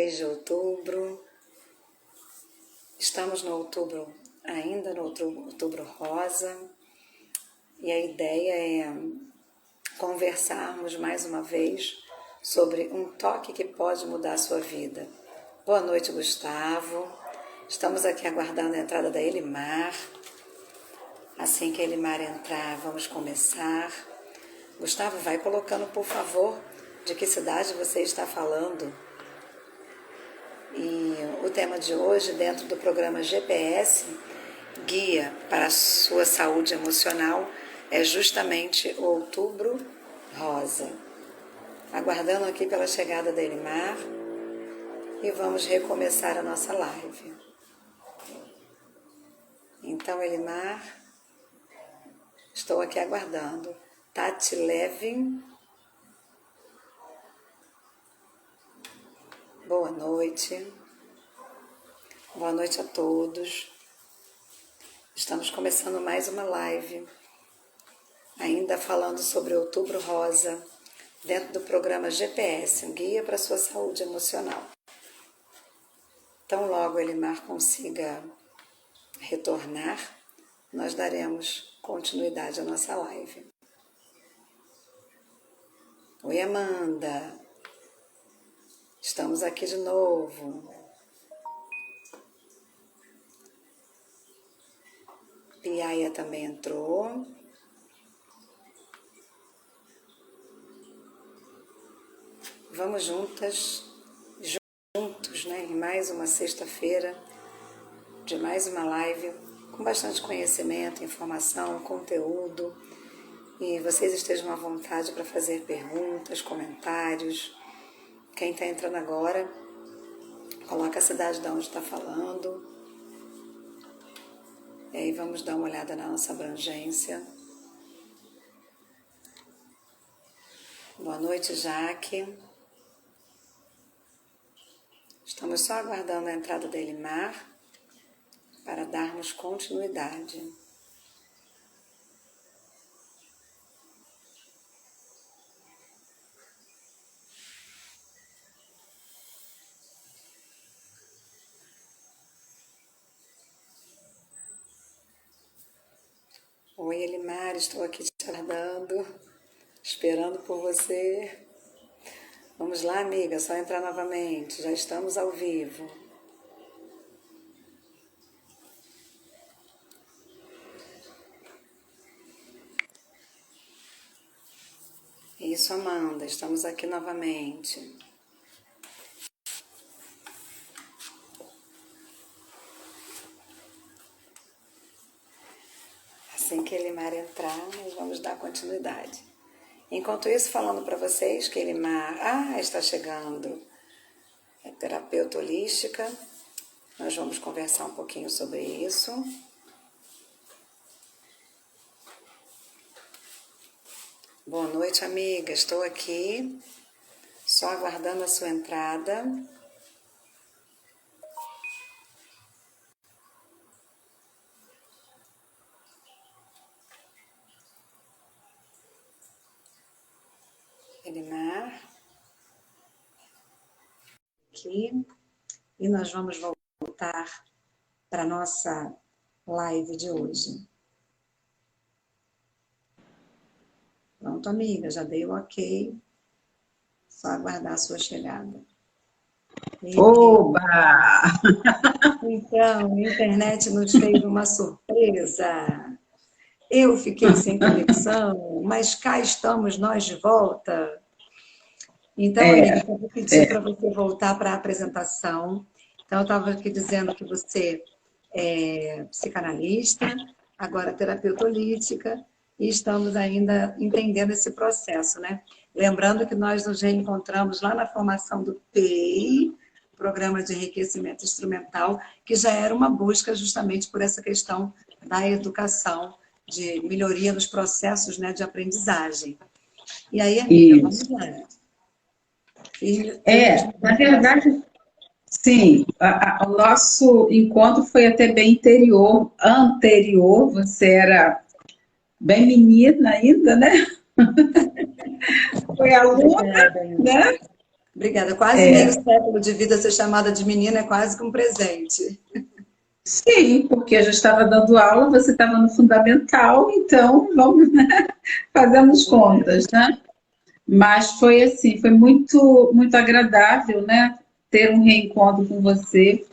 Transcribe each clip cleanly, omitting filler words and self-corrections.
mês de outubro. Estamos no outubro, ainda no outubro rosa, e a ideia é conversarmos mais uma vez sobre um toque que pode mudar a sua vida. Boa noite, Gustavo. Estamos aqui aguardando a entrada da Elimar. Assim que a Elimar entrar, vamos começar. Gustavo, vai colocando, por favor, de que cidade você está falando. E o tema de hoje, dentro do programa GPS, Guia para a Sua Saúde Emocional, é justamente o Outubro Rosa. Aguardando aqui pela chegada da Elimar e vamos recomeçar a nossa live. Então, Elimar, estou aqui aguardando. Tati Levin, boa noite. Boa noite a todos. Estamos começando mais uma live, ainda falando sobre o Outubro Rosa, dentro do programa GPS, um guia para a sua saúde emocional. Tão logo Elimar consiga retornar, nós daremos continuidade à nossa live. Oi, Amanda. Estamos aqui de novo. Piaia também entrou. Vamos juntos, né, em mais uma sexta-feira de mais uma live com bastante conhecimento, informação, conteúdo. E vocês estejam à vontade para fazer perguntas, comentários. Quem está entrando agora, coloca a cidade de onde está falando. E aí vamos dar uma olhada na nossa abrangência. Boa noite, Jaque. Estamos só aguardando a entrada da Elimar para darmos continuidade. Oi, Elimar, estou aqui te aguardando, esperando por você. Vamos lá, amiga, só entrar novamente, já estamos ao vivo. Isso, Amanda, estamos aqui novamente. Assim que Elimar entrar, nós vamos dar continuidade. Enquanto isso, falando para vocês que Elimar está chegando, é terapeuta holística. Nós vamos conversar um pouquinho sobre isso. Boa noite, amiga. Estou aqui, só aguardando a sua entrada. Elimar. Aqui. E nós vamos voltar para a nossa live de hoje. Pronto, amiga, já dei o ok. Só aguardar a sua chegada. Oba! Então, a internet nos fez uma surpresa. Eu fiquei sem conexão, mas cá estamos nós de volta. Então, amiga, eu vou pedir para você voltar para a apresentação. Então, eu estava aqui dizendo que você é psicanalista, agora terapeuta holística, e estamos ainda entendendo esse processo, né? Lembrando que nós nos reencontramos lá na formação do PEI, Programa de Enriquecimento Instrumental, que já era uma busca justamente por essa questão da educação, de melhoria nos processos, né, de aprendizagem. E aí, amiga, vamos lá. Na verdade, sim, o nosso encontro foi até bem anterior, você era bem menina ainda, né? Foi aluna, né? Obrigada. Quase meio século de vida ser chamada de menina é quase que um presente. Sim, porque eu já estava dando aula, você estava no fundamental, então vamos, né, fazemos contas, né? Mas foi assim, foi muito, muito agradável, né, ter um reencontro com você,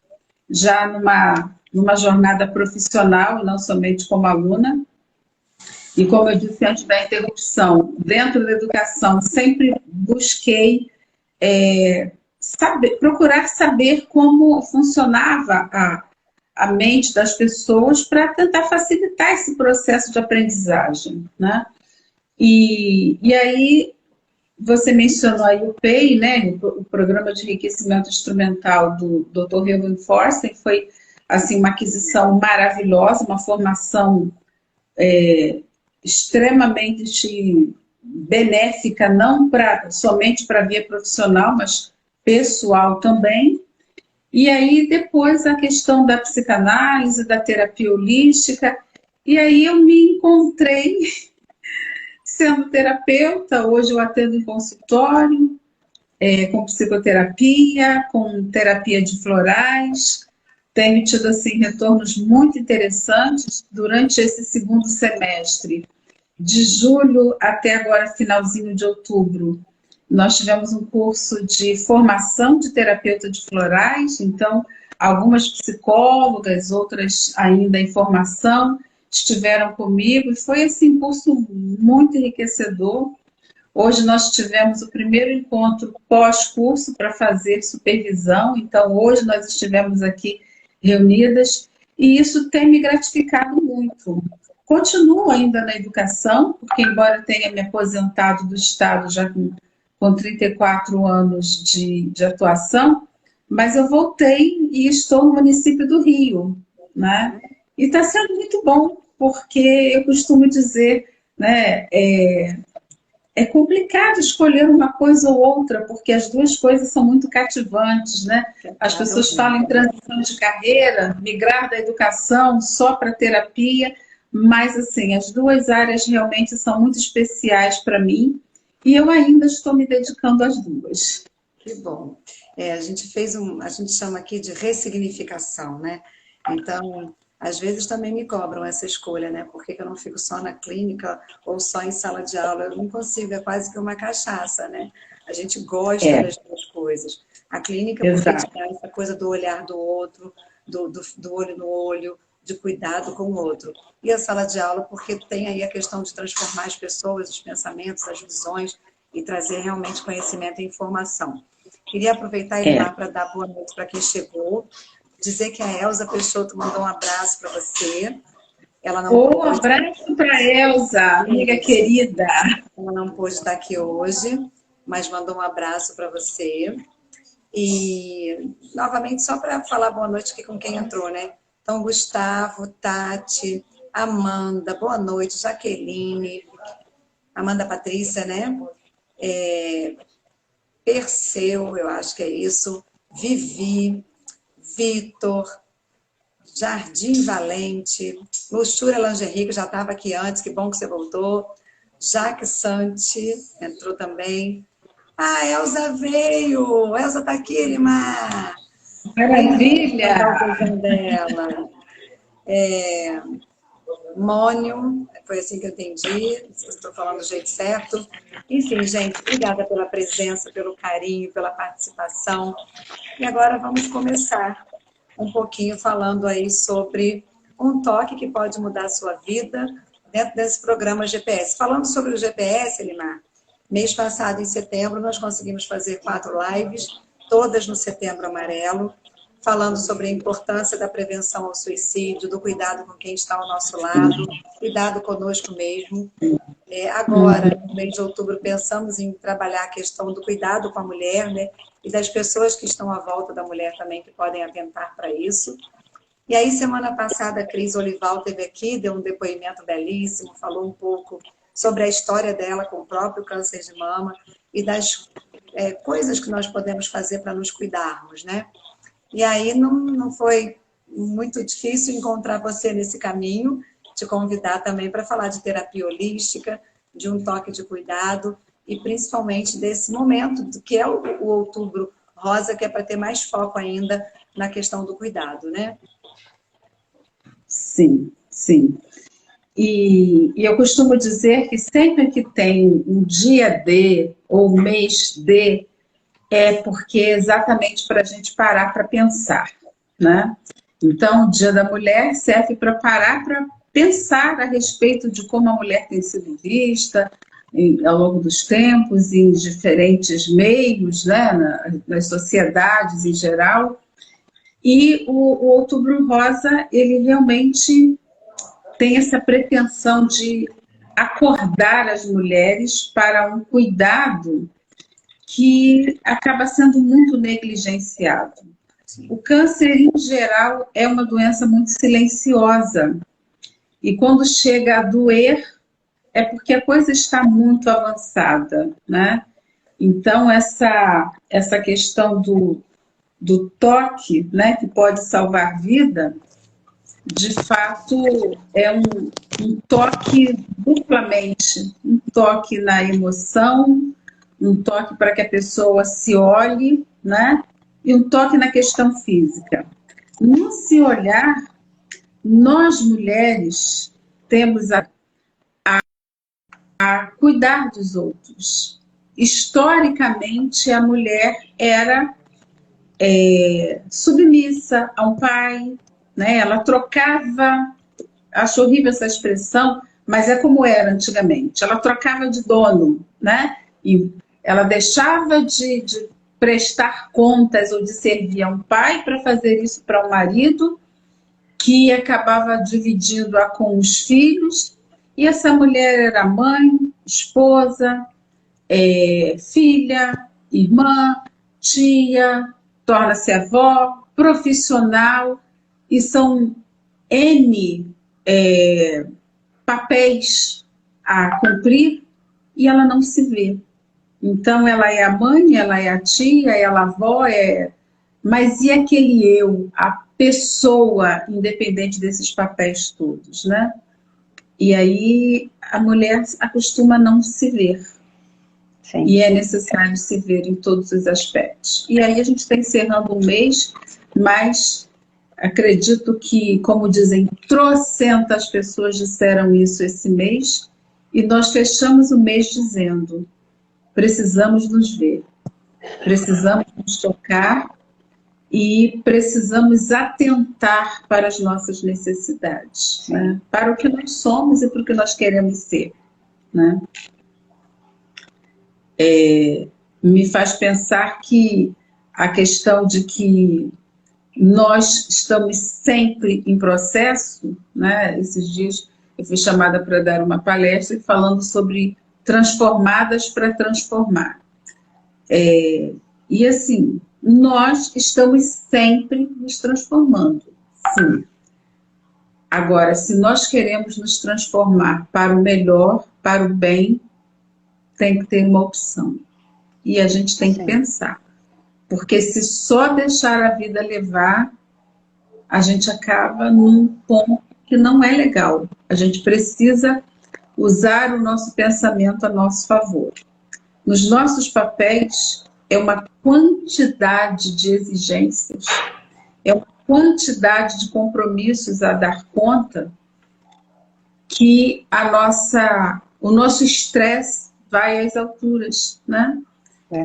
já numa jornada profissional, não somente como aluna. E como eu disse antes da interrupção, dentro da educação, sempre busquei procurar saber como funcionava a mente das pessoas para tentar facilitar esse processo de aprendizagem, né? E aí você mencionou aí o PEI, né? O Programa de Enriquecimento Instrumental do Dr. Helwin Forsten, foi assim uma aquisição maravilhosa, uma formação extremamente benéfica, não somente para a via profissional, mas pessoal também. E aí depois a questão da psicanálise, da terapia holística, e aí eu me encontrei sendo terapeuta. Hoje eu atendo em consultório, com psicoterapia, com terapia de florais. Tenho tido assim retornos muito interessantes durante esse segundo semestre. De julho até agora, finalzinho de outubro, nós tivemos um curso de formação de terapeuta de florais, então algumas psicólogas, outras ainda em formação, estiveram comigo e foi assim, um curso muito enriquecedor. Hoje nós tivemos o primeiro encontro pós-curso para fazer supervisão, então hoje nós estivemos aqui reunidas e isso tem me gratificado muito. Continuo ainda na educação, porque embora tenha me aposentado do Estado já com 34 anos de atuação, mas eu voltei e estou no município do Rio, né? E está sendo muito bom, porque eu costumo dizer, né, é complicado escolher uma coisa ou outra, porque as duas coisas são muito cativantes, né? As pessoas falam em transição de carreira, migrar da educação só para terapia, mas assim, as duas áreas realmente são muito especiais para mim e eu ainda estou me dedicando às duas. Que bom. A gente fez a gente chama aqui de ressignificação, né? Então, às vezes também me cobram essa escolha, né? Por que eu não fico só na clínica ou só em sala de aula? Eu não consigo, é quase que uma cachaça, né? A gente gosta das duas coisas. A clínica, porque te dá essa coisa do olhar do outro, do olho no olho, de cuidado com o outro. E a sala de aula, porque tem aí a questão de transformar as pessoas, os pensamentos, as visões e trazer realmente conhecimento e informação. Queria aproveitar, Elimar, para dar boa noite para quem chegou, dizer que a Elza Peixoto mandou um abraço para você. Ela não pôde... abraço para a Elza, amiga querida. Ela não pôde estar aqui hoje, mas mandou um abraço para você. E, novamente, só para falar boa noite aqui com quem entrou, né? Então, Gustavo, Tati, Amanda, boa noite, Jaqueline, Amanda Patrícia, né? Perseu, eu acho que é isso, Vivi, Vitor, Jardim Valente, Luxúria Lingerie, que já estava aqui antes, que bom que você voltou, Jaque Santi, entrou também. Ah, Elza veio! Elza está aqui, Elimar! Maravilha! Dela. Mônio, foi assim que eu entendi, não sei se estou falando do jeito certo. Enfim, gente, obrigada pela presença, pelo carinho, pela participação. E agora vamos começar um pouquinho falando aí sobre um toque que pode mudar a sua vida dentro desse programa GPS. Falando sobre o GPS, Elimar, mês passado, em setembro, nós conseguimos fazer 4 lives, todas no Setembro Amarelo, falando sobre a importância da prevenção ao suicídio, do cuidado com quem está ao nosso lado, cuidado conosco mesmo. Agora, no mês de outubro, pensamos em trabalhar a questão do cuidado com a mulher, né? E das pessoas que estão à volta da mulher também, que podem atentar para isso. E aí, semana passada, a Cris Olival esteve aqui, deu um depoimento belíssimo, falou um pouco sobre a história dela com o próprio câncer de mama e das coisas que nós podemos fazer para nos cuidarmos, né? E aí não foi muito difícil encontrar você nesse caminho, te convidar também para falar de terapia holística, de um toque de cuidado e principalmente desse momento, que é o Outubro Rosa, que é para ter mais foco ainda na questão do cuidado, né? Sim, sim. E eu costumo dizer que sempre que tem um dia D ou um mês D, é porque é exatamente para a gente parar para pensar, né? Então, o Dia da Mulher serve para parar para pensar a respeito de como a mulher tem sido vista ao longo dos tempos, em diferentes meios, né? Nas sociedades em geral. E o Outubro Rosa, ele realmente tem essa pretensão de acordar as mulheres para um cuidado que acaba sendo muito negligenciado. O câncer, em geral, é uma doença muito silenciosa. E quando chega a doer, é porque a coisa está muito avançada, né? Então, essa questão do toque, né, que pode salvar vida, de fato, é um toque duplamente, um toque na emoção, um toque para que a pessoa se olhe, né? E um toque na questão física. No se olhar, nós mulheres temos a cuidar dos outros. Historicamente, a mulher era submissa ao pai, né? Ela trocava, acho horrível essa expressão, mas é como era antigamente. Ela trocava de dono, né? E ela deixava de prestar contas ou de servir a um pai para fazer isso para um marido, que acabava dividindo-a com os filhos. E essa mulher era mãe, esposa, filha, irmã, tia, torna-se avó, profissional, e são N papéis a cumprir e ela não se vê. Então, ela é a mãe, ela é a tia, ela é a avó, mas e aquele eu, a pessoa, independente desses papéis todos, né? E aí a mulher acostuma a não se ver. Sim. E é necessário se ver em todos os aspectos. E aí a gente está encerrando um mês, mas acredito que, como dizem, trocentas pessoas disseram isso esse mês, e nós fechamos o mês dizendo: precisamos nos ver, precisamos nos tocar e precisamos atentar para as nossas necessidades, né? Para o que nós somos e para o que nós queremos ser, né? Me faz pensar que a questão de que nós estamos sempre em processo, né? Esses dias eu fui chamada para dar uma palestra falando sobre transformadas para transformar. E assim, nós estamos sempre nos transformando, sim. Agora, se nós queremos nos transformar para o melhor, para o bem, tem que ter uma opção. E a gente tem que pensar. Porque se só deixar a vida levar, a gente acaba num ponto que não é legal. A gente precisa usar o nosso pensamento a nosso favor. Nos nossos papéis, é uma quantidade de exigências, é uma quantidade de compromissos a dar conta, que o nosso estresse vai às alturas, né?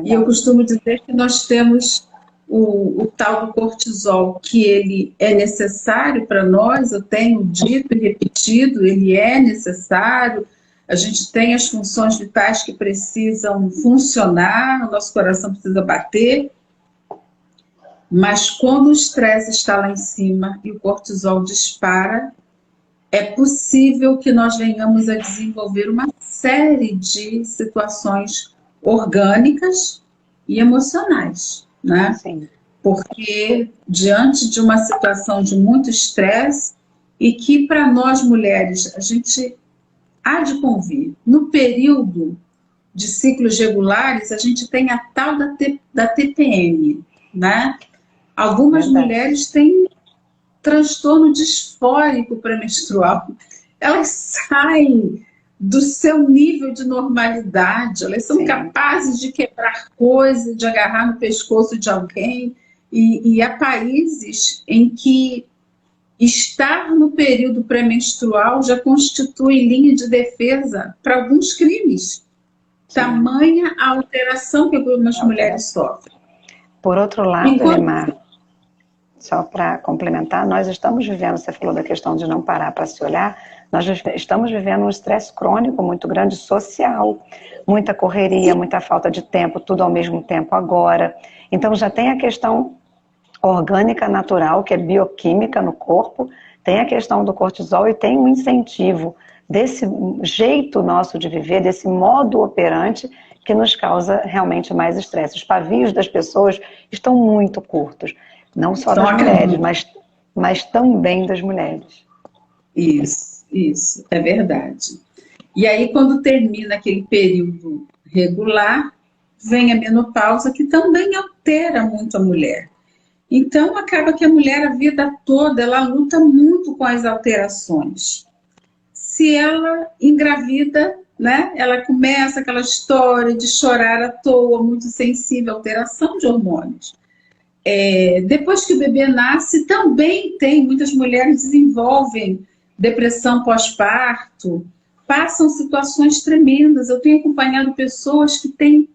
E eu costumo dizer que nós temos o tal do cortisol, que ele é necessário para nós, eu tenho dito e repetido, ele é necessário, a gente tem as funções vitais que precisam funcionar, o nosso coração precisa bater, mas quando o estresse está lá em cima e o cortisol dispara, é possível que nós venhamos a desenvolver uma série de situações orgânicas e emocionais, né? Sim. Porque diante de uma situação de muito estresse, e que para nós mulheres a gente há de convir, no período de ciclos regulares a gente tem a tal da TPM, né? Algumas mulheres têm transtorno disfórico pré-menstrual, elas saem do seu nível de normalidade. Elas são capazes de quebrar coisas, de agarrar no pescoço de alguém. E há países em que estar no período pré-menstrual já constitui linha de defesa para alguns crimes. Tamanha a alteração que algumas mulheres sofrem. Por outro lado, Elimar, só para complementar, nós estamos vivendo, você falou da questão de não parar para se olhar, nós estamos vivendo um estresse crônico muito grande, social, muita correria, muita falta de tempo, tudo ao mesmo tempo agora. Então já tem a questão orgânica natural, que é bioquímica no corpo, tem a questão do cortisol e tem um incentivo desse jeito nosso de viver, desse modo operante que nos causa realmente mais estresse. Os pavios das pessoas estão muito curtos, não só das mulheres, mas também das mulheres. Isso, é verdade. E aí, quando termina aquele período regular, vem a menopausa, que também altera muito a mulher. Então, acaba que a mulher, a vida toda, ela luta muito com as alterações. Se ela engravida, né, ela começa aquela história de chorar à toa, muito sensível, alteração de hormônios. Depois que o bebê nasce, também tem, muitas mulheres desenvolvem depressão pós-parto, passam situações tremendas. Eu tenho acompanhado pessoas que têm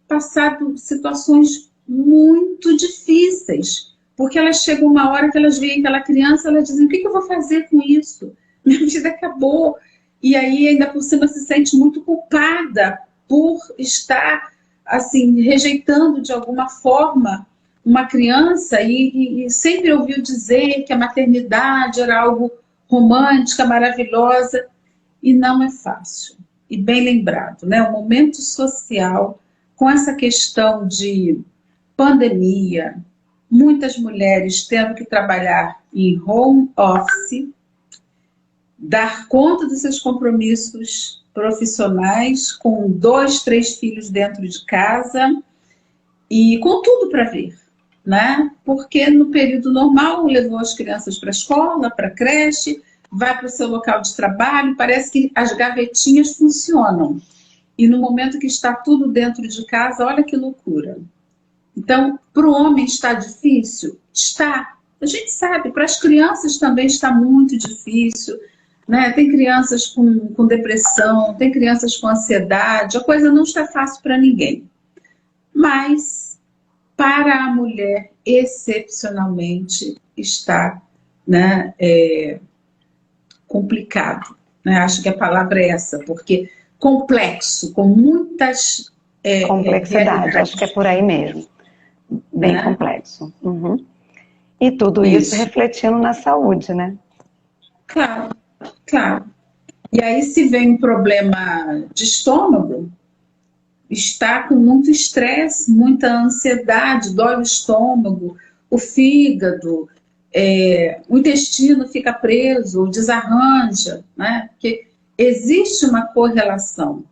passado situações muito difíceis, porque elas chegam uma hora que elas veem aquela criança, elas dizem, o que eu vou fazer com isso? Minha vida acabou. E aí, ainda por cima, se sente muito culpada por estar, assim, rejeitando de alguma forma uma criança e sempre ouviu dizer que a maternidade era algo romântica, maravilhosa, e não é fácil. E bem lembrado, né? O momento social, com essa questão de pandemia, muitas mulheres tendo que trabalhar em home office, dar conta dos seus compromissos profissionais, com 2, 3 filhos dentro de casa e com tudo para ver, né? Porque no período normal levou as crianças para a escola, para a creche, vai para o seu local de trabalho, parece que as gavetinhas funcionam. E no momento que está tudo dentro de casa, olha que loucura. Então, para o homem está difícil? Está. A gente sabe, para as crianças também está muito difícil, né? Tem crianças com depressão, tem crianças com ansiedade, a coisa não está fácil para ninguém. Mas, para a mulher, excepcionalmente, está, né, complicado. Né? Acho que a palavra é essa, porque complexo, com muitas... complexidade, acho que é por aí mesmo. Bem, né? Complexo. Uhum. E tudo isso refletindo na saúde, né? Claro, claro. E aí, se vem um problema de estômago, está com muito estresse, muita ansiedade, dói o estômago, o fígado, o intestino fica preso, desarranja, né? Porque existe uma correlação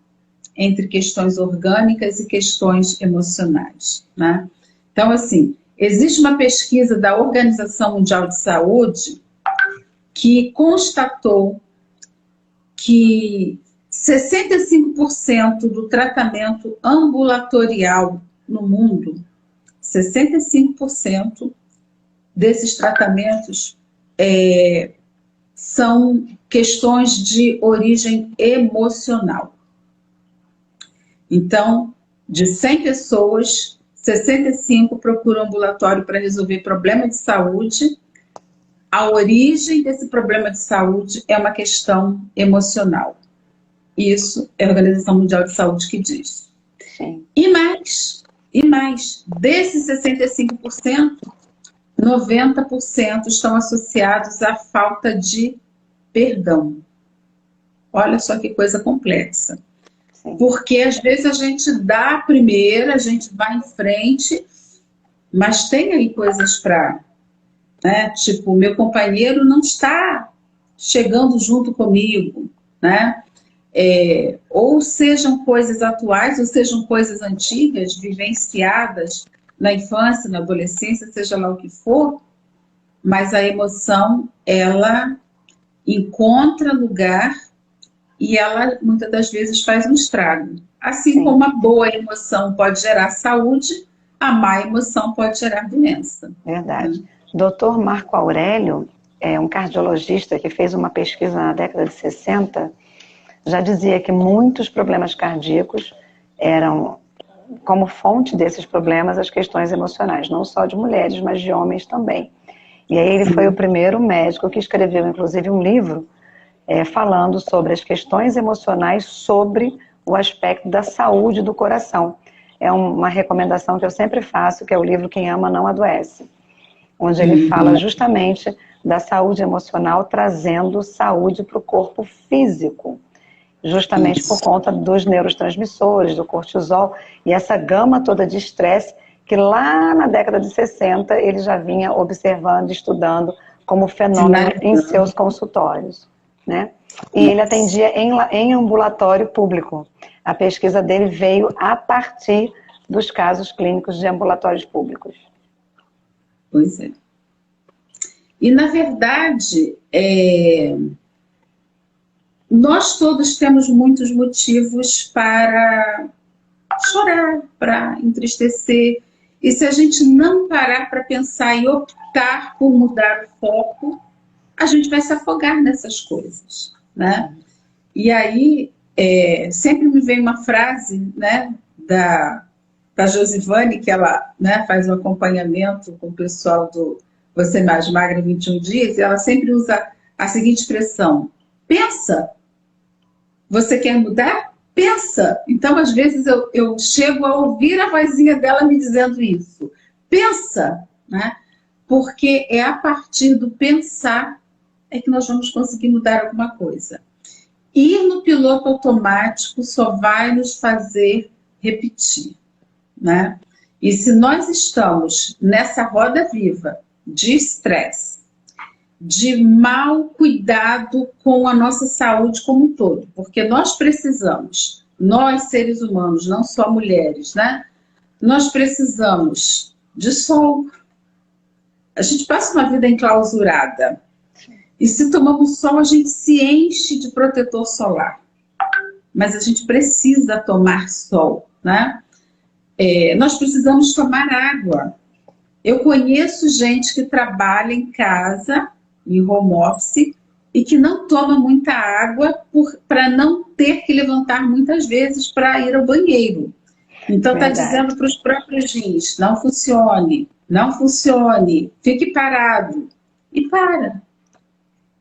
entre questões orgânicas e questões emocionais, né? Então, assim, existe uma pesquisa da Organização Mundial de Saúde que constatou que 65% do tratamento ambulatorial no mundo, 65% desses tratamentos são questões de origem emocional. Então, de 100 pessoas, 65 procuram ambulatório para resolver problema de saúde. A origem desse problema de saúde é uma questão emocional. Isso é a Organização Mundial de Saúde que diz. Sim. E mais, desses 65%, 90% estão associados à falta de perdão. Olha só que coisa complexa. Sim. Porque às vezes a gente dá a primeira, a gente vai em frente, mas tem aí coisas para... Né? Tipo, meu companheiro não está chegando junto comigo, né? Ou sejam coisas atuais, ou sejam coisas antigas, vivenciadas na infância, na adolescência, seja lá o que for, mas a emoção, ela encontra lugar e ela muitas das vezes faz um estrago. Assim Sim. como a boa emoção pode gerar saúde, a má emoção pode gerar doença. Verdade. Dr. Marco Aurélio, é um cardiologista que fez uma pesquisa na década de 60, já dizia que muitos problemas cardíacos eram, como fonte desses problemas, as questões emocionais, não só de mulheres, mas de homens também. E aí ele foi o primeiro médico que escreveu, inclusive, um livro falando sobre as questões emocionais sobre o aspecto da saúde do coração. É uma recomendação que eu sempre faço, que é o livro Quem Ama Não Adoece, onde ele fala justamente da saúde emocional, trazendo saúde para o corpo físico, justamente por conta dos neurotransmissores, do cortisol, e essa gama toda de estresse, que lá na década de 60 ele já vinha observando, estudando como fenômeno em seus consultórios, né? E ele atendia em ambulatório público. A pesquisa dele veio a partir dos casos clínicos de ambulatórios públicos. Pois é. E, na verdade, nós todos temos muitos motivos para chorar, para entristecer. E se a gente não parar para pensar e optar por mudar o foco, a gente vai se afogar nessas coisas, né? E aí, sempre me vem uma frase, né, da Josivane, que ela, né, faz um acompanhamento com o pessoal do Você Mais Magra em 21 Dias, e ela sempre usa a seguinte expressão: pensa, você quer mudar? Pensa. Então, às vezes, eu chego a ouvir a vozinha dela me dizendo isso. Pensa, né? Porque é a partir do pensar que nós vamos conseguir mudar alguma coisa. Ir no piloto automático só vai nos fazer repetir, né? E se nós estamos nessa roda viva de estresse, de mau cuidado com a nossa saúde como um todo, porque nós precisamos, nós seres humanos, não só mulheres, né? Nós precisamos de sol. A gente passa uma vida enclausurada. E se tomamos sol, a gente se enche de protetor solar. Mas a gente precisa tomar sol, né? Nós precisamos tomar água. Eu conheço gente que trabalha em casa, em home office, e que não toma muita água para não ter que levantar muitas vezes para ir ao banheiro. Então está dizendo para os próprios rins: não funcione, não funcione, fique parado. E para.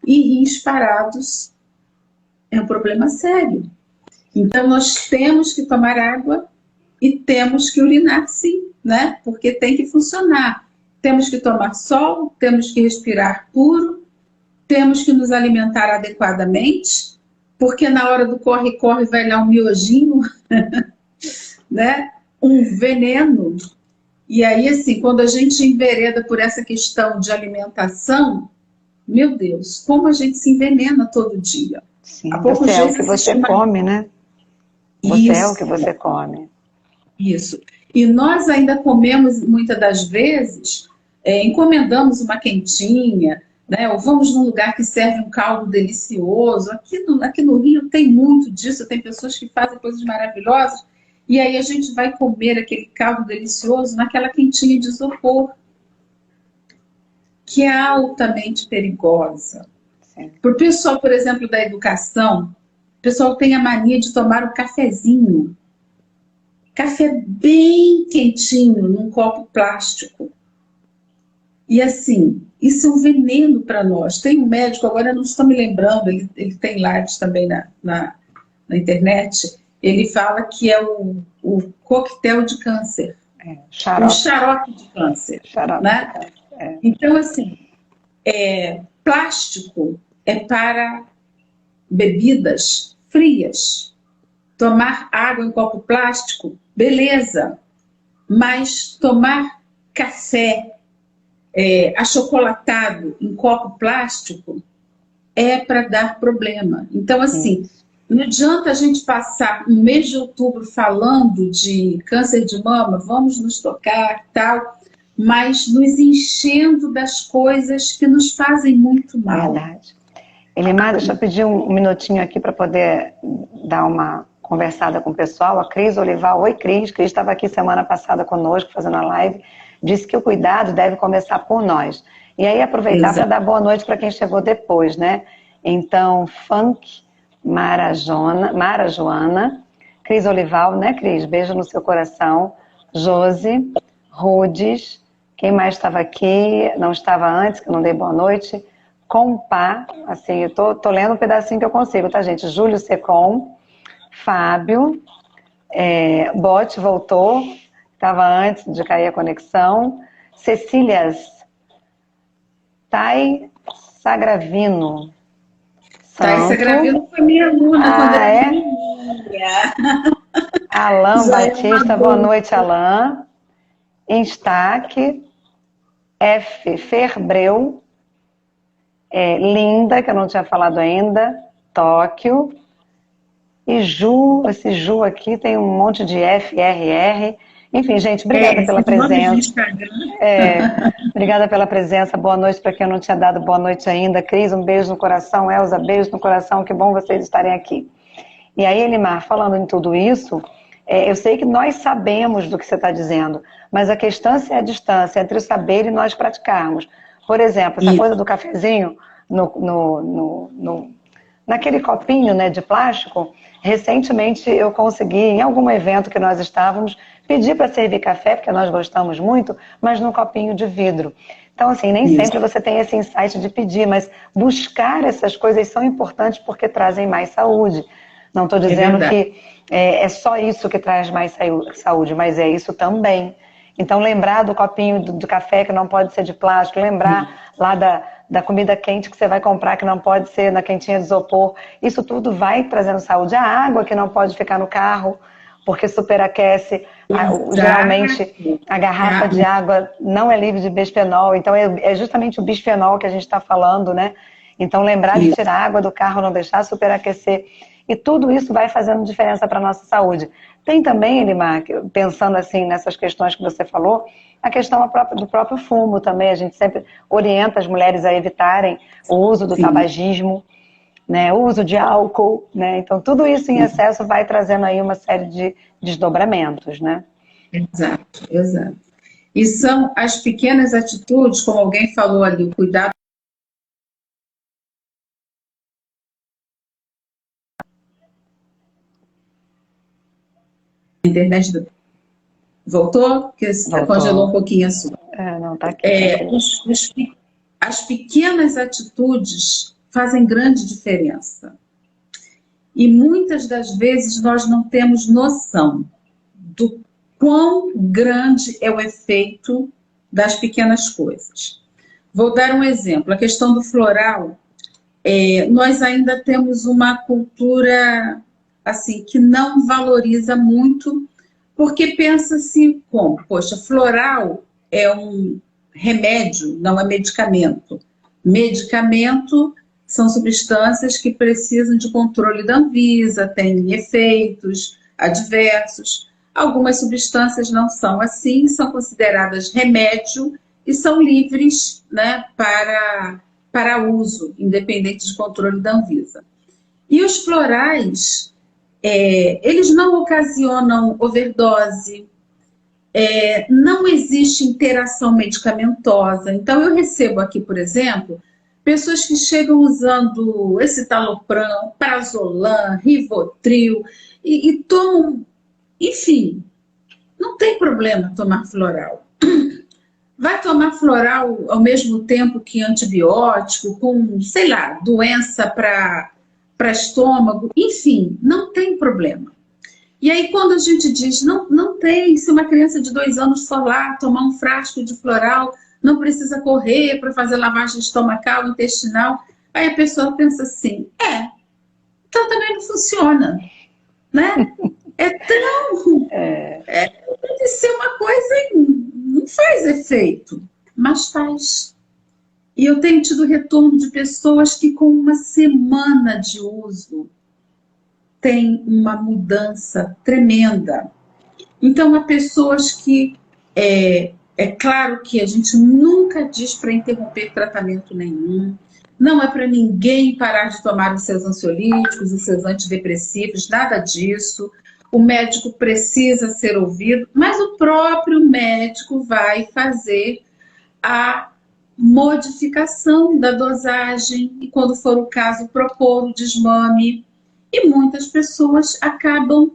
E rins parados é um problema sério. Então nós temos que tomar água e temos que urinar, sim, né? Porque tem que funcionar. Temos que tomar sol, temos que respirar puro, temos que nos alimentar adequadamente, porque na hora do corre-corre vai lá um miojinho, né? Um veneno. E aí, assim, quando a gente envereda por essa questão de alimentação, meu Deus, como a gente se envenena todo dia. Sim, você é o que você come, né? Você é o que você come. Isso. E nós ainda comemos, muitas das vezes, encomendamos uma quentinha, né? Ou vamos num lugar que serve um caldo delicioso. Aqui no Rio tem muito disso, tem pessoas que fazem coisas maravilhosas, e aí a gente vai comer aquele caldo delicioso naquela quentinha de isopor, que é altamente perigosa. Para o pessoal, por exemplo, da educação, o pessoal tem a mania de tomar um cafezinho. Café bem quentinho, num copo plástico. E assim, isso é um veneno para nós. Tem um médico, agora eu não estou me lembrando, ele tem lives também na internet, ele fala que é o coquetel de câncer. Xarope. Um xarope de câncer. Xarope, né? Então, assim, plástico é para bebidas frias. Tomar água em copo plástico, beleza. Mas tomar café achocolatado em copo plástico é para dar problema. Então, assim, não adianta a gente passar um mês de outubro falando de câncer de mama, vamos nos tocar, tal, mas nos enchendo das coisas que nos fazem muito mal. Verdade. Elimar, deixa eu pedir um minutinho aqui para poder dar uma conversada com o pessoal. A Cris Olival. Oi, Cris. Cris estava aqui semana passada conosco, fazendo a live. Disse que o cuidado deve começar por nós. E aí aproveitar para dar boa noite para quem chegou depois, né? Então, Funk, Mara Joana, Cris Olival, né, Cris? Beijo no seu coração. Josi, Rudes, quem mais estava aqui? Não estava antes, que eu não dei boa noite. Compá, assim, eu tô lendo um pedacinho que eu consigo, tá, gente? Júlio Secom, Fábio, Bote voltou, estava antes de cair a conexão. Cecílias, Thay Sagravino. Thay Sagravino foi minha aluna quando era menina. Alain Batista, boa noite, Alain. Instaque, F. Ferbreu, Linda, que eu não tinha falado ainda, Tóquio, e Ju, esse Ju aqui tem um monte de F, R, R. Enfim, gente, obrigada pela presença. Obrigada pela presença, boa noite para quem eu não tinha dado boa noite ainda. Cris, um beijo no coração. Elza, beijo no coração, que bom vocês estarem aqui. E aí, Elimar, falando em tudo isso, eu sei que nós sabemos do que você está dizendo, mas a questão é a distância entre o saber e nós praticarmos. Por exemplo, essa coisa do cafezinho naquele copinho, né, de plástico, recentemente eu consegui, em algum evento que nós estávamos, pedir para servir café, porque nós gostamos muito, mas num copinho de vidro. Então, assim, nem sempre você tem esse insight de pedir, mas buscar essas coisas são importantes porque trazem mais saúde. Não estou dizendo que é só isso que traz mais saúde, mas é isso também. Então, lembrar do copinho do café que não pode ser de plástico, lembrar lá da comida quente que você vai comprar que não pode ser na quentinha de isopor, isso tudo vai trazendo saúde. A água que não pode ficar no carro, porque superaquece. Geralmente, a garrafa de água não é livre de bisfenol, então é justamente o bisfenol que a gente está falando, né? Então, lembrar de tirar a água do carro, não deixar superaquecer. E tudo isso vai fazendo diferença para a nossa saúde. Tem também, Elimar, pensando assim nessas questões que você falou, a questão do próprio fumo também. A gente sempre orienta as mulheres a evitarem o uso do tabagismo, né, o uso de álcool, né? Então tudo isso em excesso vai trazendo aí uma série de desdobramentos, né? Exato, exato. E são as pequenas atitudes, como alguém falou ali, o cuidado. A internet voltou? Porque congelou um pouquinho a sua. Não, tá aqui. As pequenas atitudes fazem grande diferença. E muitas das vezes nós não temos noção do quão grande é o efeito das pequenas coisas. Vou dar um exemplo. A questão do floral, nós ainda temos uma cultura assim que não valoriza muito, porque pensa assim como, poxa, floral é um remédio, não é medicamento. Medicamento são substâncias que precisam de controle da Anvisa, têm efeitos adversos. Algumas substâncias não são assim, são consideradas remédio e são livres, né, para uso, independente de controle da Anvisa. E os florais, eles não ocasionam overdose, não existe interação medicamentosa. Então, eu recebo aqui, por exemplo, pessoas que chegam usando escitalopram, prazolam, rivotril, e tomam, enfim, não tem problema tomar floral. Vai tomar floral ao mesmo tempo que antibiótico, com, sei lá, doença para estômago, enfim, não tem problema. E aí, quando a gente diz, não tem, se uma criança de 2 anos for lá tomar um frasco de floral, não precisa correr para fazer lavagem estomacal, intestinal, aí a pessoa pensa assim, então também não funciona, né? Pode ser uma coisa e não faz efeito, mas faz. E eu tenho tido retorno de pessoas que com uma semana de uso tem uma mudança tremenda. Então, há pessoas que É claro que a gente nunca diz para interromper tratamento nenhum, não é para ninguém parar de tomar os seus ansiolíticos, os seus antidepressivos, nada disso. O médico precisa ser ouvido, mas o próprio médico vai fazer a modificação da dosagem e, quando for o caso, propor o desmame. E muitas pessoas acabam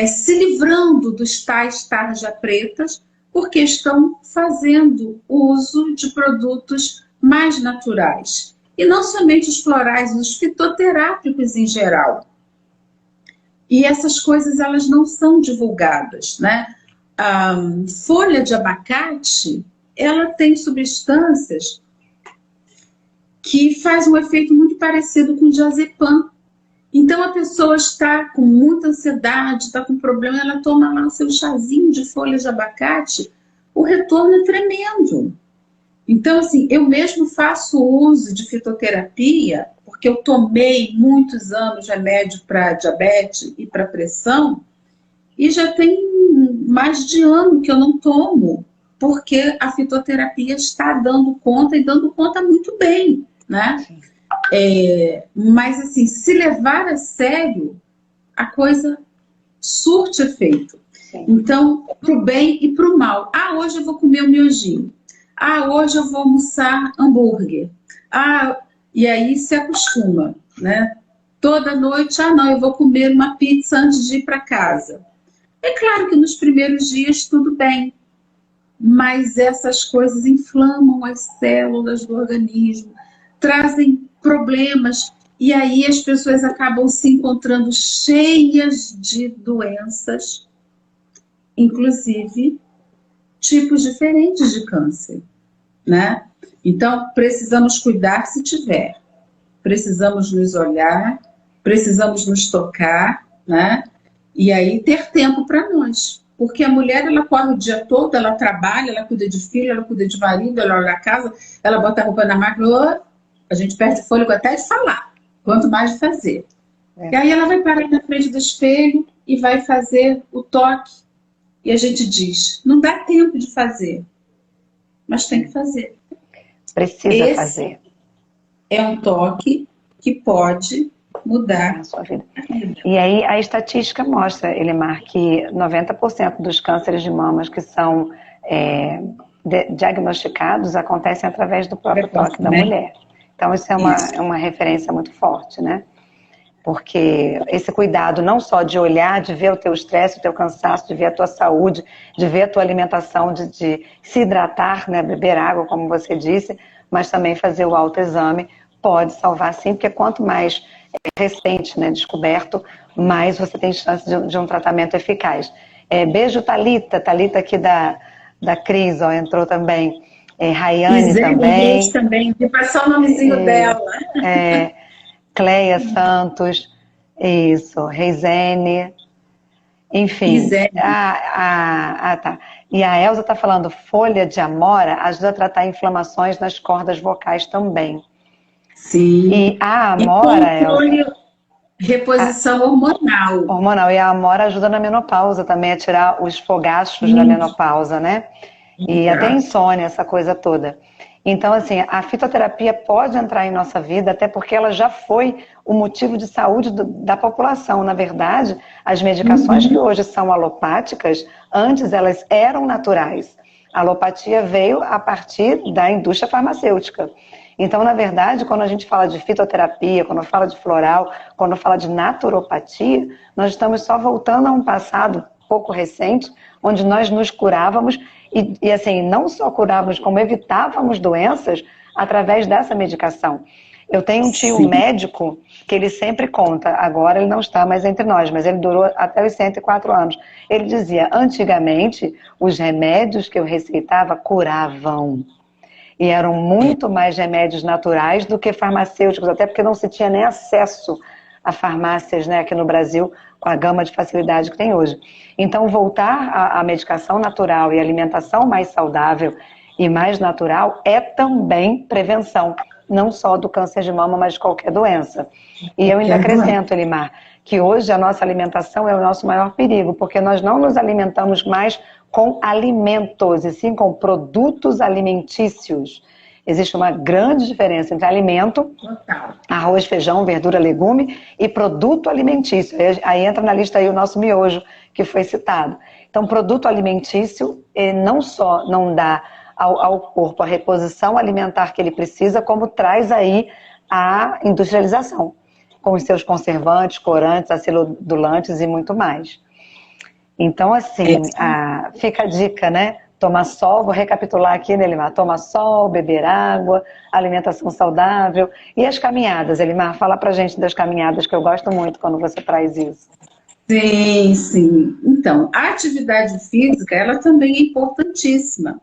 se livrando dos tais tarja pretas porque estão fazendo uso de produtos mais naturais. E não somente os florais, os fitoterápicos em geral. E essas coisas, elas não são divulgadas, né? A folha de abacate, ela tem substâncias que fazem um efeito muito parecido com o diazepam. Então, a pessoa está com muita ansiedade, está com problema, ela toma lá o seu chazinho de folha de abacate, o retorno é tremendo. Então, assim, eu mesmo faço uso de fitoterapia, porque eu tomei muitos anos remédio para diabetes e para pressão, e já tem mais de ano que eu não tomo, porque a fitoterapia está dando conta e dando conta muito bem, né? Mas, assim, se levar a sério, a coisa surte efeito. Sim. Então, para o bem e para o mal. Ah, hoje eu vou comer um miojinho. Ah, hoje eu vou almoçar hambúrguer. Ah, e aí se acostuma, né? Toda noite, não, eu vou comer uma pizza antes de ir para casa. É claro que nos primeiros dias tudo bem, mas essas coisas inflamam as células do organismo, trazem problemas, e aí as pessoas acabam se encontrando cheias de doenças, inclusive tipos diferentes de câncer, né? Então, precisamos cuidar se tiver, precisamos nos olhar, precisamos nos tocar, né? E aí ter tempo para nós. Porque a mulher, ela corre o dia todo, ela trabalha, ela cuida de filho, ela cuida de marido, ela olha a casa, ela bota a roupa na máquina, a gente perde fôlego até de falar, quanto mais de fazer. E aí ela vai parar na frente do espelho e vai fazer o toque. E a gente diz, não dá tempo de fazer, mas tem que fazer. Precisa fazer. É um toque que pode mudar a sua vida. E aí a estatística mostra, Elimar, que 90% dos cânceres de mamas que são diagnosticados acontecem através do próprio toque da mulher. Então isso é uma referência muito forte, né? Porque esse cuidado não só de olhar, de ver o teu estresse, o teu cansaço, de ver a tua saúde, de ver a tua alimentação, de se hidratar, né, beber água, como você disse, mas também fazer o autoexame pode salvar sim, porque quanto mais recente, né, descoberto, mais você tem chance de um tratamento eficaz. Beijo, Thalita aqui da Cris, ó, entrou também. Rayane também. Beijo também, vou passar o nomezinho dela. Cleia Santos, isso, Reizene, enfim. Tá. E a Elza está falando, folha de amora ajuda a tratar inflamações nas cordas vocais também. Sim. E a amora, Elza, reposição hormonal. Hormonal. E a amora ajuda na menopausa também, a tirar os fogachos da menopausa, né? E até insônia, essa coisa toda. Então, assim, a fitoterapia pode entrar em nossa vida, até porque ela já foi o motivo de saúde da população. Na verdade, as medicações que hoje são alopáticas, antes elas eram naturais. A alopatia veio a partir da indústria farmacêutica. Então, na verdade, quando a gente fala de fitoterapia, quando fala de floral, quando fala de naturopatia, nós estamos só voltando a um passado pouco recente, onde nós nos curávamos e assim, não só curávamos, como evitávamos doenças através dessa medicação. Eu tenho um tio médico que ele sempre conta, agora ele não está mais entre nós, mas ele durou até os 104 anos. Ele dizia, antigamente, os remédios que eu receitava curavam. E eram muito mais remédios naturais do que farmacêuticos, até porque não se tinha nem acesso a farmácias, né, aqui no Brasil, com a gama de facilidade que tem hoje. Então, voltar à medicação natural e alimentação mais saudável e mais natural é também prevenção, não só do câncer de mama, mas de qualquer doença. E eu ainda acrescento, Elimar, que hoje a nossa alimentação é o nosso maior perigo, porque nós não nos alimentamos mais com alimentos, e sim com produtos alimentícios. Existe uma grande diferença entre alimento, arroz, feijão, verdura, legume, e produto alimentício. Aí entra na lista aí o nosso miojo, que foi citado. Então, produto alimentício não só não dá ao corpo a reposição alimentar que ele precisa, como traz aí a industrialização, com os seus conservantes, corantes, acidulantes e muito mais. Então, assim, fica a dica, né? Tomar sol, vou recapitular aqui, né, Elimar? Tomar sol, beber água, alimentação saudável. E as caminhadas, Elimar? Fala pra gente das caminhadas, que eu gosto muito quando você traz isso. Sim, sim. Então, a atividade física, ela também é importantíssima,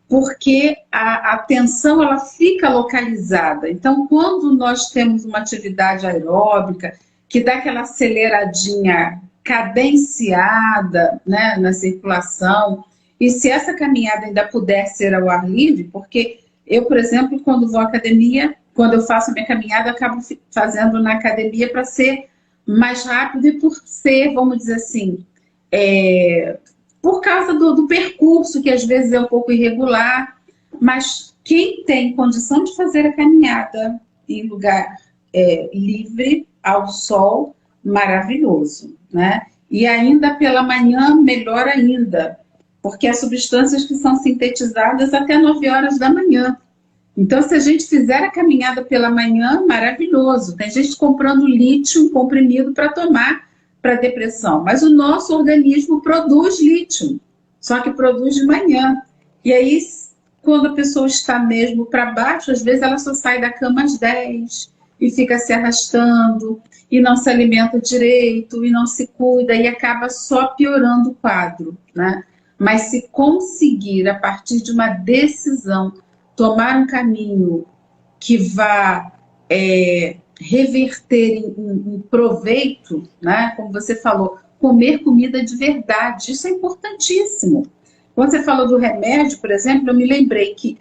porque a atenção, ela fica localizada. Então, quando nós temos uma atividade aeróbica, que dá aquela aceleradinha cadenciada, né, na circulação, e se essa caminhada ainda puder ser ao ar livre, porque eu, por exemplo, quando vou à academia, quando eu faço a minha caminhada, eu acabo fazendo na academia para ser mais rápido e por ser, vamos dizer assim, por causa do percurso, que às vezes é um pouco irregular, mas quem tem condição de fazer a caminhada em lugar livre, ao sol, maravilhoso, né? E ainda pela manhã, melhor ainda, porque há substâncias que são sintetizadas até 9 horas da manhã. Então, se a gente fizer a caminhada pela manhã, maravilhoso. Tem gente comprando lítio, comprimido para tomar para depressão, mas o nosso organismo produz lítio, só que produz de manhã. E aí, quando a pessoa está mesmo para baixo, às vezes ela só sai da cama às 10 e fica se arrastando, e não se alimenta direito, e não se cuida, e acaba só piorando o quadro, né? Mas se conseguir, a partir de uma decisão, tomar um caminho que vá reverter em proveito, né? Como você falou, comer comida de verdade, isso é importantíssimo. Quando você falou do remédio, por exemplo, eu me lembrei que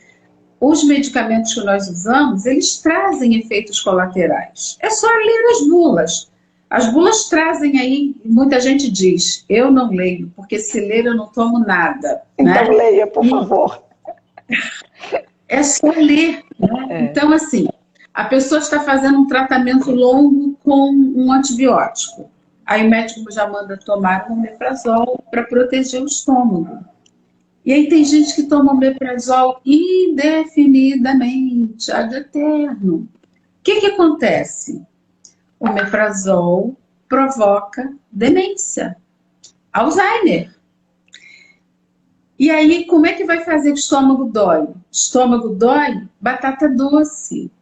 os medicamentos que nós usamos, eles trazem efeitos colaterais. É só ler as bulas. As bulas trazem aí, muita gente diz, eu não leio, porque se ler eu não tomo nada. Então né? leia, por favor. É só ler. Né? Então, assim, a pessoa está fazendo um tratamento longo com um antibiótico. Aí o médico já manda tomar um omeprazol para proteger o estômago. E aí tem gente que toma omeprazol indefinidamente, ad eterno. O que acontece? O omeprazol provoca demência, Alzheimer. E aí, como é que vai fazer que o estômago dói? Estômago dói, batata doce.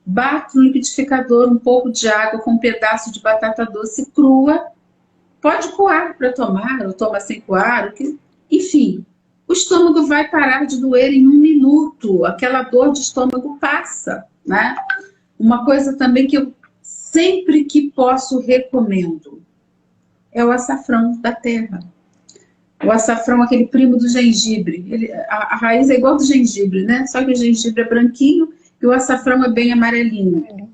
Bate no liquidificador um pouco de água com um pedaço de batata doce crua. Pode coar para tomar, ou toma sem coar, enfim. O estômago vai parar de doer em 1 minuto. Aquela dor de estômago passa, né? Uma coisa também que eu sempre que posso recomendo é o açafrão da terra. O açafrão, aquele primo do gengibre. A raiz é igual do gengibre, né? Só que o gengibre é branquinho e o açafrão é bem amarelinho.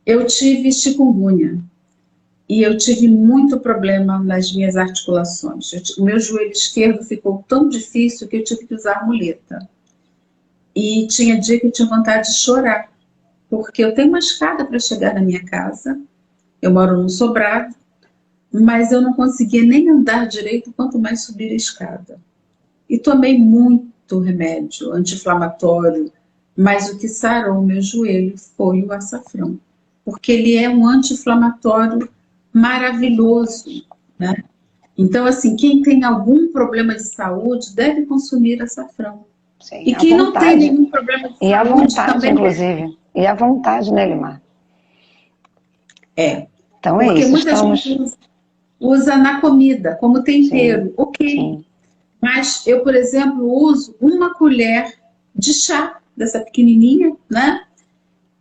Eu tive chikungunya. E eu tive muito problema nas minhas articulações. O meu joelho esquerdo ficou tão difícil que eu tive que usar muleta. E tinha dia que eu tinha vontade de chorar, porque eu tenho uma escada para chegar na minha casa, eu moro num sobrado, mas eu não conseguia nem andar direito, quanto mais subir a escada. E tomei muito remédio anti-inflamatório, mas o que sarou o meu joelho foi o açafrão, porque ele é um anti-inflamatório maravilhoso, né? Então, assim, quem tem algum problema de saúde deve consumir açafrão. Sim, e quem não tem nenhum problema de saúde... E à vontade, também inclusive. E à vontade, né, Elimar? Então é porque isso, muita gente usa na comida, como tempero. Sim, ok. Sim. Mas eu, por exemplo, uso 1 colher de chá, dessa pequenininha, né?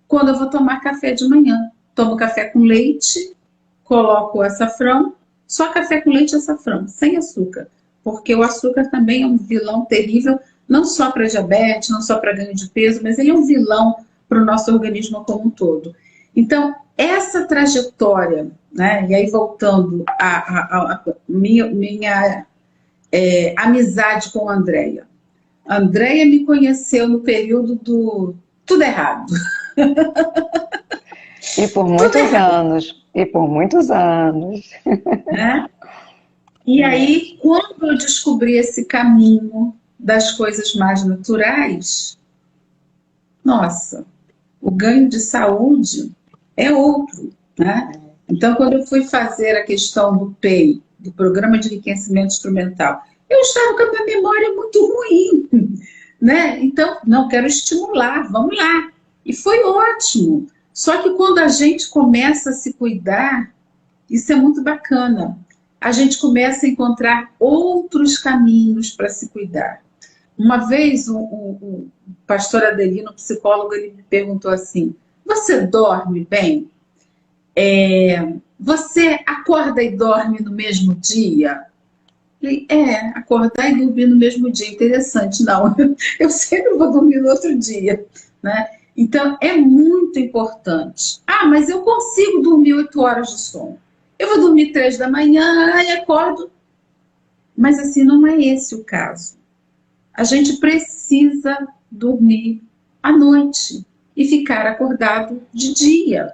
Quando eu vou tomar café de manhã. Tomo café com leite, coloco o açafrão, só café com leite e açafrão, sem açúcar. Porque o açúcar também é um vilão terrível, não só para diabetes, não só para ganho de peso, mas ele é um vilão para o nosso organismo como um todo. Então, essa trajetória, né, e aí voltando a minha amizade com a Andréia. A Andréia me conheceu no período do tudo errado. E por muitos anos. E por muitos anos. Né? E aí, quando eu descobri esse caminho das coisas mais naturais, nossa, o ganho de saúde é outro, né? Então, quando eu fui fazer a questão do PEI, do Programa de Enriquecimento Instrumental, eu estava com a minha memória muito ruim, né? Então, não, quero estimular, vamos lá. E foi ótimo. Só que quando a gente começa a se cuidar, isso é muito bacana. A gente começa a encontrar outros caminhos para se cuidar. Uma vez, o pastor Adelino, psicólogo, ele me perguntou assim, você dorme bem? Você acorda e dorme no mesmo dia? Eu falei, acordar e dormir no mesmo dia, interessante. Não, eu sempre vou dormir no outro dia, né? Então, é muito importante. Ah, mas eu consigo dormir 8 horas de sono. Eu vou dormir 3 da manhã e acordo. Mas assim, não é esse o caso. A gente precisa dormir à noite e ficar acordado de dia.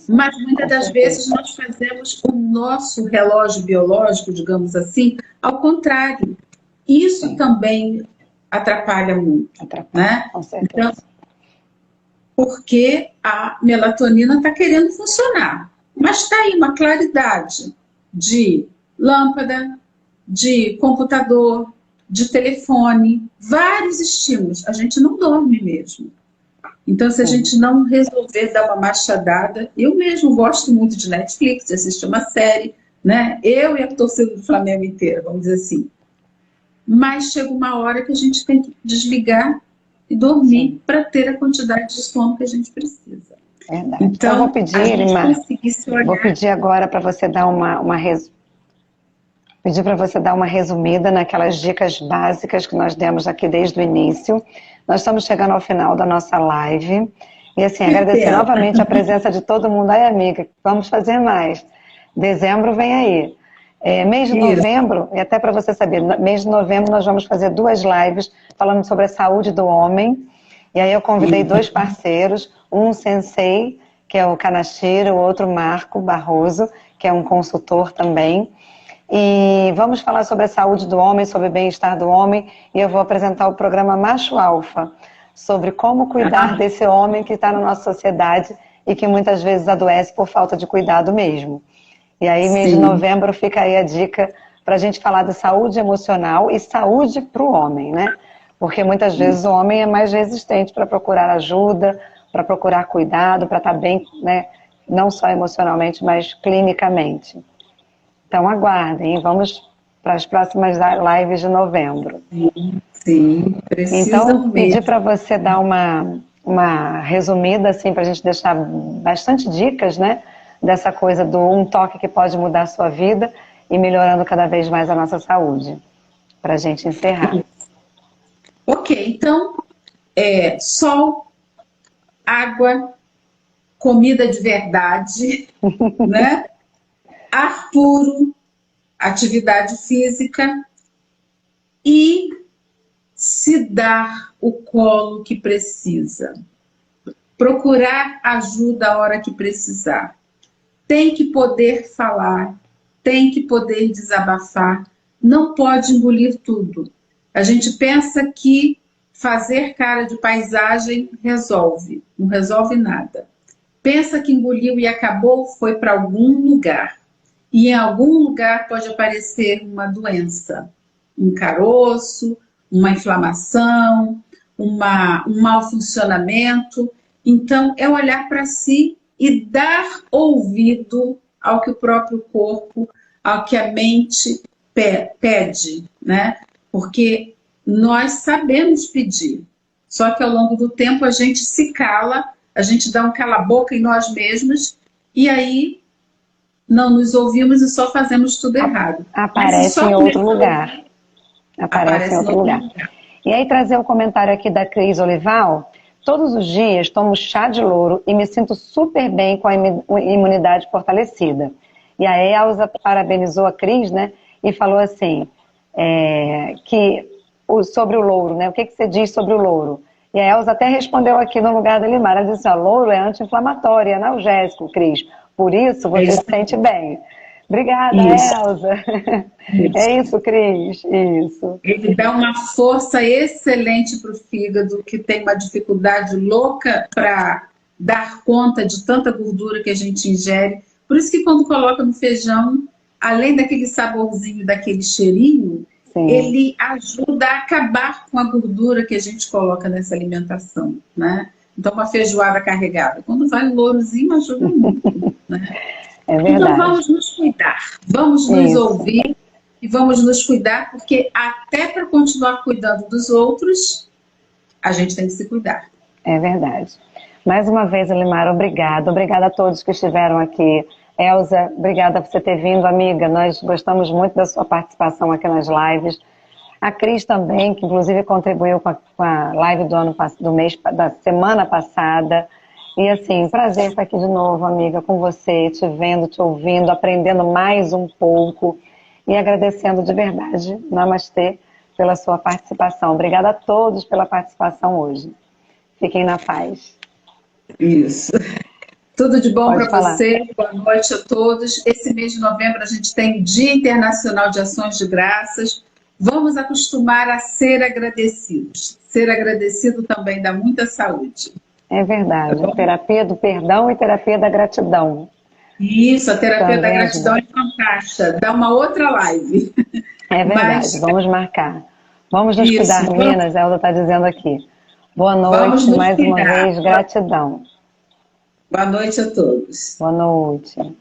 Mas muitas das vezes nós fazemos o nosso relógio biológico, digamos assim, ao contrário. Isso também atrapalha muito. Né? Com certeza. Então, porque a melatonina está querendo funcionar. Mas está aí uma claridade de lâmpada, de computador, de telefone, vários estímulos. A gente não dorme mesmo. Então, se a gente não resolver dar uma machadada, eu mesmo gosto muito de Netflix, de assistir uma série, né? Eu e a torcida do Flamengo inteira, vamos dizer assim. Mas chega uma hora que a gente tem que desligar e dormir para ter a quantidade de sono que a gente precisa. Verdade. Então, eu vou pedir, Elimar, vou pedir agora para você dar pedir para você dar uma resumida naquelas dicas básicas que nós demos aqui desde o início. Nós estamos chegando ao final da nossa live. E assim, agradecer novamente a presença de todo mundo. Ai, amiga, vamos fazer mais. Dezembro vem aí. Mês de novembro, e até para você saber, mês de novembro nós vamos fazer 2 lives falando sobre a saúde do homem. E aí eu convidei 2 parceiros, um sensei, que é o Kanashiro, o outro Marco Barroso, que é um consultor também. E vamos falar sobre a saúde do homem, sobre o bem-estar do homem, e eu vou apresentar o programa Macho Alfa, sobre como cuidar desse homem que está na nossa sociedade e que muitas vezes adoece por falta de cuidado mesmo. E aí, mês de novembro, fica aí a dica para a gente falar de saúde emocional e saúde para o homem, né? Porque muitas vezes o homem é mais resistente para procurar ajuda, para procurar cuidado, para estar bem, né? Não só emocionalmente, mas clinicamente. Então aguardem, vamos para as próximas lives de novembro. Sim, precisa então, pedir para você dar uma resumida, assim, para a gente deixar bastante dicas, né? Dessa coisa do um toque que pode mudar a sua vida e melhorando cada vez mais a nossa saúde. Para a gente encerrar. Ok, então, sol, água, comida de verdade, né? Ar puro, atividade física e se dar o colo que precisa. Procurar ajuda a hora que precisar. Tem que poder falar, tem que poder desabafar, não pode engolir tudo. A gente pensa que fazer cara de paisagem resolve, não resolve nada. Pensa que engoliu e acabou, foi para algum lugar. E em algum lugar pode aparecer uma doença, um caroço, uma inflamação, um mau funcionamento. Então, é olhar para si e dar ouvido ao que o próprio corpo, ao que a mente pede, né? Porque nós sabemos pedir, só que ao longo do tempo a gente se cala, a gente dá um cala-boca em nós mesmos e aí não nos ouvimos e só fazemos tudo errado. Aparece em outro lugar. Aparece em outro lugar. E aí trazer o comentário aqui da Cris Olival. Todos os dias tomo chá de louro e me sinto super bem com a imunidade fortalecida. E a Elza parabenizou a Cris, né? E falou assim, sobre o louro, né? O que você diz sobre o louro? E a Elza até respondeu aqui no lugar da Elimar. Ela disse, louro é anti-inflamatório, é analgésico, Cris. Por isso você se sente bem. Obrigada, Elza. É isso, Cris. Isso. Ele dá uma força excelente para o fígado, que tem uma dificuldade louca para dar conta de tanta gordura que a gente ingere. Por isso que quando coloca no feijão, além daquele saborzinho, daquele cheirinho, sim, ele ajuda a acabar com a gordura que a gente coloca nessa alimentação, né? Então, uma feijoada carregada, quando vai o lourozinho, ajuda muito, né? É verdade. Então, vamos nos cuidar, vamos nos ouvir e vamos nos cuidar, porque até para continuar cuidando dos outros, a gente tem que se cuidar. É verdade. Mais uma vez, Elimar, obrigada. Obrigada a todos que estiveram aqui. Elza, obrigada por você ter vindo, amiga. Nós gostamos muito da sua participação aqui nas lives. A Cris também, que inclusive contribuiu com a live da semana passada. E assim, prazer estar aqui de novo, amiga, com você, te vendo, te ouvindo, aprendendo mais um pouco e agradecendo de verdade, Namastê, pela sua participação. Obrigada a todos pela participação hoje. Fiquem na paz. Isso. Tudo de bom para você, boa noite a todos. Esse mês de novembro a gente tem Dia Internacional de Ações de Graças. Vamos acostumar a ser agradecidos. Ser agradecido também dá muita saúde. É verdade. Tá, terapia do perdão e terapia da gratidão. Isso, a terapia da gratidão é fantástica. Dá uma outra live. É verdade, vamos marcar. Vamos nos cuidar, meninas, a Elza está dizendo aqui. Boa noite, mais uma vez, gratidão. Boa noite a todos. Boa noite.